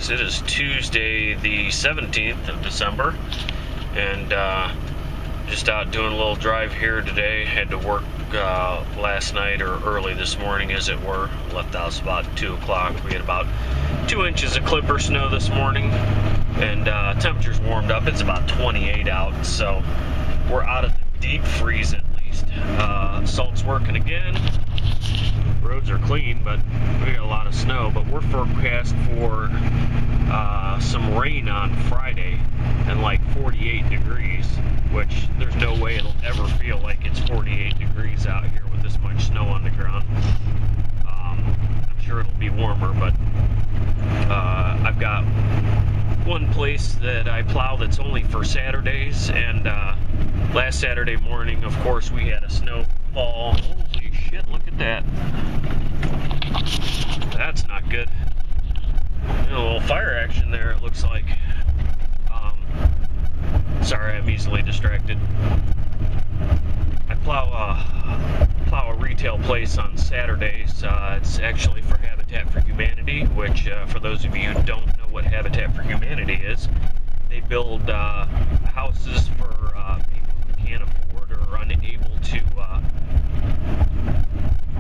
folks. It is Tuesday the 17th of December, and just out doing a little drive here today. Had to work last night, or early this morning as it were. Left the house about 2 o'clock. We had about 2 inches of clipper snow this morning, and temperatures warmed up. It's about 28 out, so we're out of the deep freeze at least. Salt's working again. Roads are clean, but we got a lot of snow. But we're forecast for some rain on Friday and like 48 degrees, which there's no way it'll ever feel like it's 48 degrees out here with this much snow on the ground. I'm sure it'll be warmer, but I've got one place that I plow that's only for Saturdays, and last Saturday morning, of course, we had a snowfall. Holy shit, look at that. That's not good. A little fire action there, it looks like. Sorry, I'm easily distracted. I plow a retail place on Saturdays. It's actually for Habitat for Humanity, which, for those of you who don't know what Habitat for Humanity is, they build houses for people who can't afford or unable to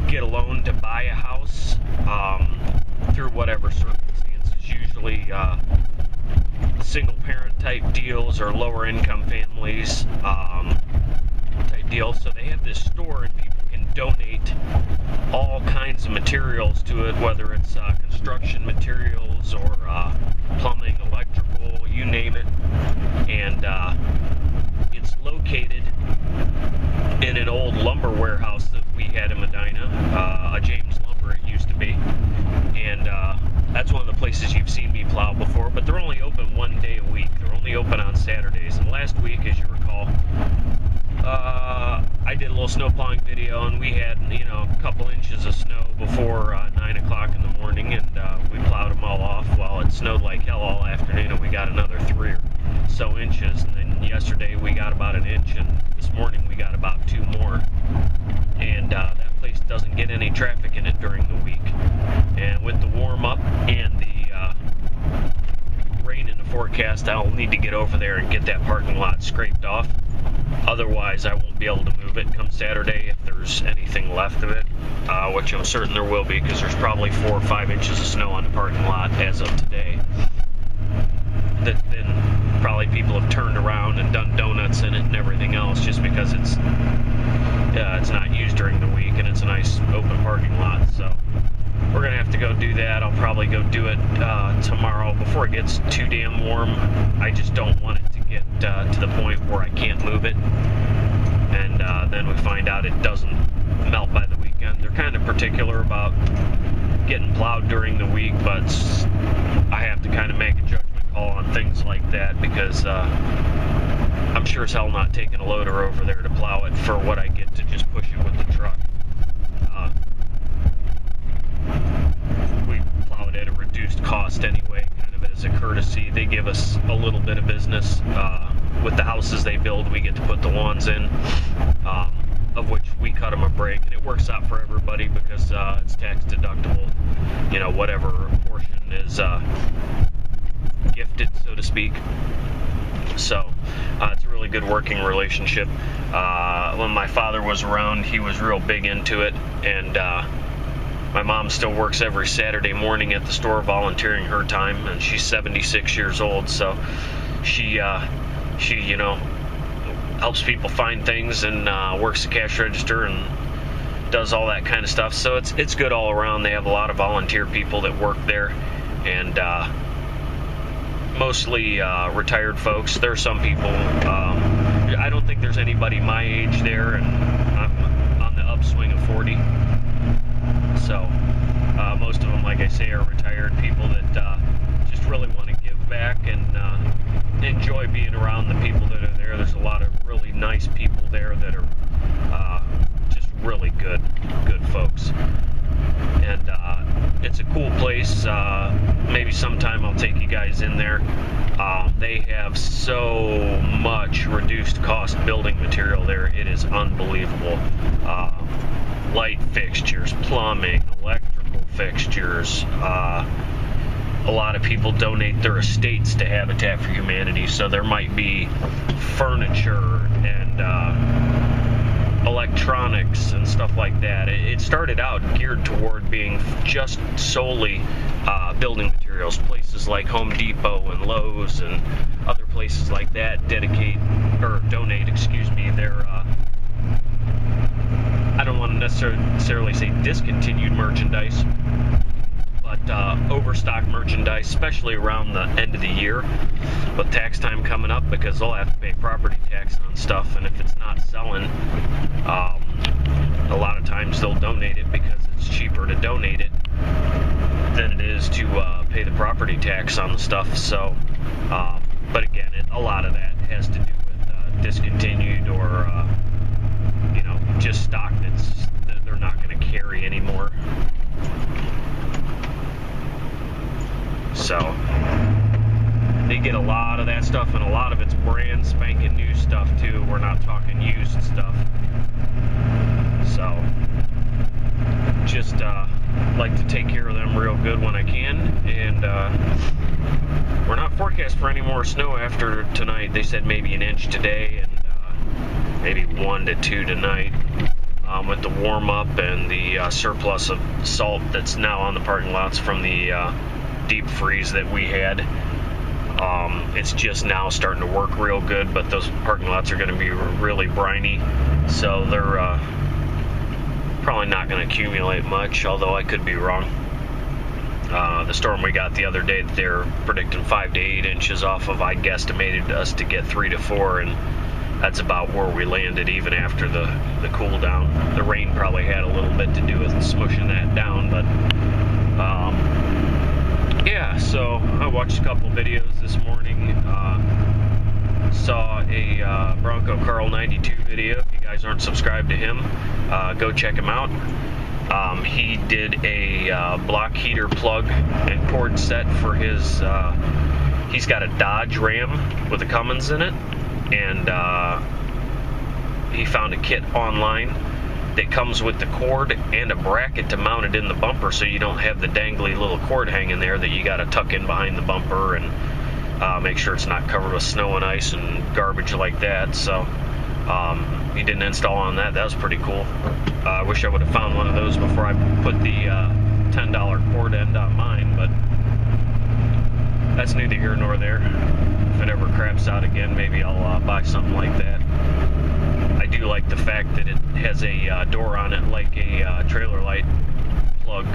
get a loan to buy a house through whatever circumstances. Usually single parent type deals or lower income families type deals. So they have this store and people can donate all kinds of materials to it, whether it's construction materials or plumbing, electrical, you name it. And it's located in an old lumber warehouse that we had in Medina, a James Lumber it used to be, and that's one of the places you've seen me plow before, but they're only open one day a week. They're only open on Saturdays, and last week, as you recall, I did a little snow plowing video, and we had, a couple inches of snow before 9 o'clock in the morning, and we plowed them all off. Well, it snowed like hell all afternoon, and we got another 3 or so inches, and then yesterday we got about an inch, and this morning we got about 2 more, and that place doesn't get any traffic in it during the week. And with the warm up and the rain in the forecast, I'll need to get over there and get that parking lot scraped off. Otherwise, I won't be able to move it come Saturday if there's anything left of it, which I'm certain there will be, because there's probably 4 or 5 inches of snow on the parking lot as of today. That then probably people have turned around and done donuts in it and everything else, just because it's not used during the week and it's a nice open parking lot. So we're gonna have to go do that. I'll probably go do it tomorrow before it gets too damn warm. I just don't want it to get to the point where I can't move it, and then we find out it doesn't melt by the weekend. They're kind of particular about getting plowed during the week, but I have to kind of make a judgment call on things like that, because I'm sure as hell not taking a loader over there to plow it for what I get to just push it with the truck. We plow it at a reduced cost anyway, kind of as a courtesy. They give us a little bit of business with the houses they build. We get to put the lawns in, of which we cut them a break, and it works out for everybody because it's tax deductible. Whatever portion is gifted, so to speak. So it's a really good working relationship. When my father was around, he was real big into it, and my mom still works every Saturday morning at the store volunteering her time, and she's 76 years old, so she helps people find things and works the cash register and does all that kind of stuff. So it's good all around. They have a lot of volunteer people that work there, and mostly retired folks. There are some people, I don't think there's anybody my age there, and I'm on the upswing of 40. So most of them, like I say, are retired people that just really want to give back and enjoy being around the people that are there. There's a lot of really nice people there that are just really good folks. And it's a cool place. Maybe sometime I'll take you guys in there. They have so much reduced cost building material there. It is unbelievable. Light fixtures, plumbing, electrical fixtures, a lot of people donate their estates to Habitat for Humanity, so there might be furniture and electronics and stuff like that. It started out geared toward being just solely building materials. Places like Home Depot and Lowe's and other places like that donate, their I don't want to necessarily say discontinued merchandise, but overstock merchandise, especially around the end of the year with tax time coming up, because they'll have to pay property tax on stuff, and if it's not selling, a lot of times they'll donate it because it's cheaper to donate it than it is to pay the property tax on the stuff. So, but again, a lot of that has to do with discontinued or just stock that they're not going to carry anymore. So they get a lot of that stuff, and a lot of it's brand spanking new stuff too. We're not talking used stuff. So just like to take care of them real good when I can. And we're not forecast for any more snow after tonight. They said maybe an inch today and maybe 1 to 2 tonight. With the warm up and the surplus of salt that's now on the parking lots from the deep freeze that we had. It's just now starting to work real good, but those parking lots are going to be really briny, so they're probably not going to accumulate much, although I could be wrong. The storm we got the other day, they're predicting 5 to 8 inches off of, I guesstimated us to get 3 to 4, and that's about where we landed even after the cool down. The rain probably had a little bit to do with smushing that down, but yeah, so I watched a couple videos this morning. Saw a Bronco Carl 92 video. If you guys aren't subscribed to him, go check him out. He did a block heater plug and cord set for his, he's got a Dodge Ram with a Cummins in it, and he found a kit online that comes with the cord and a bracket to mount it in the bumper, so you don't have the dangly little cord hanging there that you got to tuck in behind the bumper and make sure it's not covered with snow and ice and garbage like that. So he did an install on that. That was pretty cool. I wish I would have found one of those before I put the $10 cord end on mine, but that's neither here nor there. If it ever craps out again, maybe I'll buy something like that. I do like the fact that it has a door on it like a trailer light plug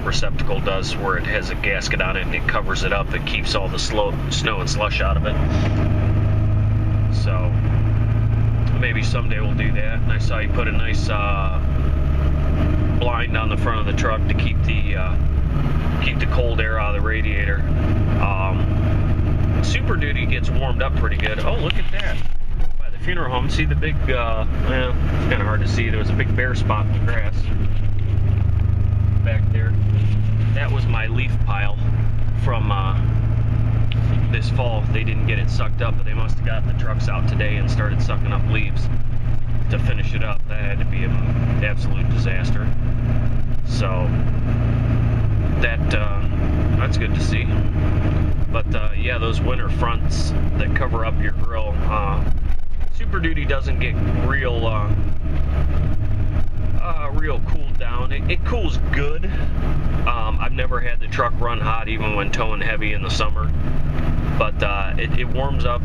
receptacle does, where it has a gasket on it and it covers it up. It keeps all the snow and slush out of it. So maybe someday we'll do that. And I saw you put a nice blind on the front of the truck to keep the cold air out of the radiator. Super Duty gets warmed up pretty good. Oh, look at that. By the funeral home, see the big, well, it's kind of hard to see. There was a big bare spot in the grass back there. That was my leaf pile from this fall. They didn't get it sucked up, but they must have gotten the trucks out today and started sucking up leaves to finish it up. That had to be an absolute disaster. So that's good to see. But yeah, those winter fronts that cover up your grill, Super Duty doesn't get real cooled down. It cools good. I've never had the truck run hot even when towing heavy in the summer, but it warms up.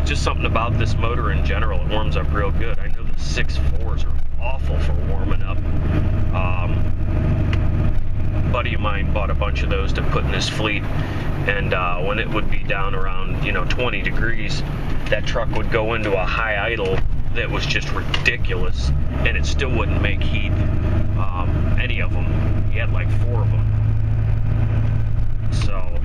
Just something about this motor in general, it warms up real good. I know the 6.4s are awful for warming up. A buddy of mine bought a bunch of those to put in his fleet, and when it would be down around 20 degrees, that truck would go into a high idle that was just ridiculous, and it still wouldn't make heat. Any of them. He had like 4 of them. So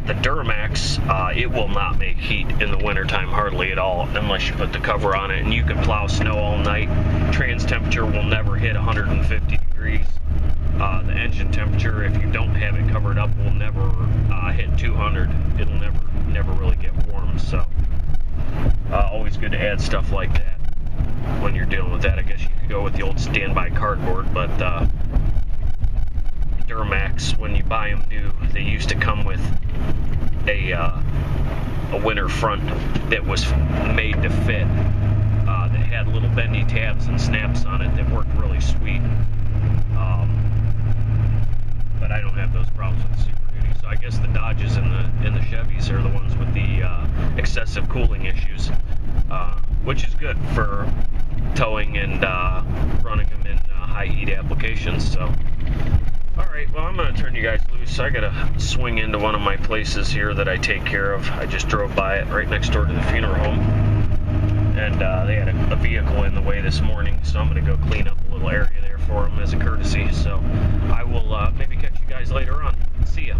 the Duramax, it will not make heat in the wintertime hardly at all unless you put the cover on it, and you can plow snow all night. Trans temperature will never hit 150 degrees. The engine temperature, if you don't have it covered up, will never hit 200. It'll never really get warm. So always good to add stuff like that when you're dealing with that. I guess you could go with the old standby cardboard, but Duramax, when you buy them new, they used to come with a winter front that was made to fit. That had little bendy tabs and snaps on it that worked really sweet. But I don't have those problems with the Super Duty. So I guess the Dodges and the Chevys are the ones with the excessive cooling issues, which is good for towing and running them in high heat applications. So, all right, well, I'm going to turn you guys loose. I got to swing into one of my places here that I take care of. I just drove by it right next door to the funeral home, and they had a vehicle in the way this morning, so I'm going to go clean up a little area there for them as a courtesy. So I will maybe catch you guys later on. See ya.